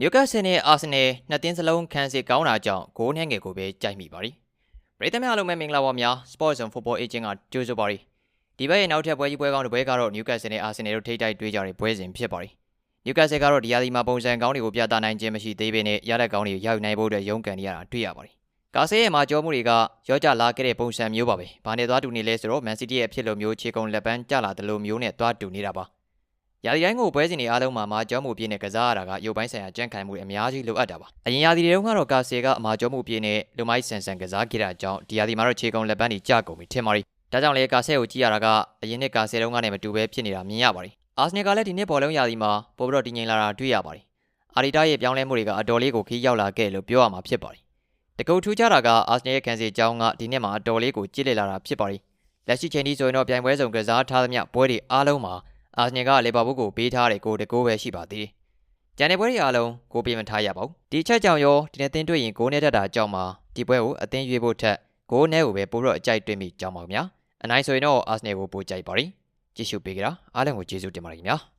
Newcastle နဲ့ Arsenal နှစ်သင်းစလုံးခံစစ်ကောင်းတာကြောင့်ဂိုးနှဲငယ်ကိုပဲကြိုက်မိပါသည်ပရိသတ်များလုံးပဲမင်္ဂလာပါများ Sports and Football Agent ကကြိုးဆိုပါသည်ဒီဘက်ရဲ့နောက်ထပ်ပွဲကြီးပွဲကောင်းတစ်ပွဲကတော့ Newcastle နဲ့ Arsenal တို့ထိပ်တိုက်တွေ့ကြတဲ့ပွဲစဉ်ဖြစ်ပါသည် Newcastle ကတော့ဒီရာသီမှာပုံစံကောင်းတွေကိုပြသနိုင်ခြင်းမရှိသေးပေနဲ့ရတဲ့ကောင်းတွေကိုရယူနိုင်ဖို့အတွက်ရုန်းကန်နေရတာတွေ့ရပါသည်ကာဆေရဲ့မှာကြောမှုတွေကရောကြလာခဲ့တဲ့ပုံစံမျိုးပါပဲဘာနဲ့သွားတူနေလဲဆိုတော့ Man City ရဲ့အဖြစ်လိုမျိုးခြေကုံလက်ပန်းကျလာတယ်လို့မျိုးနဲ့သွားတူနေတာပါရာသီတိုင်းကိုပွဲစဉ်တွေအားလုံးမှာမာကြောမှုပြည့်နဲ့ကစားရတာကရုပ်ပိုင်းဆိုင်ရာကြံ့ခိုင်မှုတွေအများကြီးလိုအပ်တာပါအရင်ရာသီတွေတုန်းကတော့ကာဆေကအမာကြောမှုပြည့်နဲ့လူမိုက်ဆန်ဆန်ကစားခဲ့တာကြောင့်ဒီရာသီမှာတော့ခြေကုံလက်ပန်းတွေကျကုန်ပြီထင်ပါရီဒါကြောင့်လေကာဆေကိုကြည့်ရတာကအရင်နှစ်ကာဆေတုန်းကနဲ့မတူပဲဖြစ်နေတာမြင်ရပါတယ်အာဆနယ်ကလည်းဒီနှစ်ဘောလုံးရာသီမှာပိုပြီးတော့တည်ငြိမ်လာတာတွေ့ရပါတယ်အာရီတာရဲ့ပြောင်းလဲမှုတွေကအတော်လေးကိုခီးရောက်လာခဲ့လို့ပြောရမှာဖြစ်ပါတယ်တကူထူးခြားတာကအာဆနယ်ရဲ့ခံစစ်ကြောင်းကဒီနှစ်မှာအတော်လေးကိုကြည့်လေလာတာဖြစ်ပါတယ်လက်ရှိချိန်ထိဆိုရင်တော့ပြိုင်ပွဲစုံကစားထားသမျှပွဲတွေအားလုံးမှာအာဆနယ်ကလီဗာပူးကိုပေးထားတဲ့ဂိုးတစ်ဂိုးပဲရှိပါသေးတယ်။ကျန်တဲ့ပွဲတွေအားလုံးဂိုးပေးမထားရပါဘူး။ဒီချက်ကြောင့်ရောဒီနေ့သင်းတွေ့ရင်ဂိုးနဲ့တက်တာကြောင့်မှဒီပွဲကိုအသင်းရွေးဖို့ထက်ဂိုးနဲ့ကိုပဲပို့တော့အကြိုက်တွေ့မိကြောင်းပါခင်ဗျာ။အနိုင်ဆိုရင်တော့အာဆနယ်ကိုပိုကြိုက်ပါရီ။ကြည့်ရှုပေးကြတာအားလုံးကိုကျေးဇူးတင်ပါတယ်ခင်ဗျာ။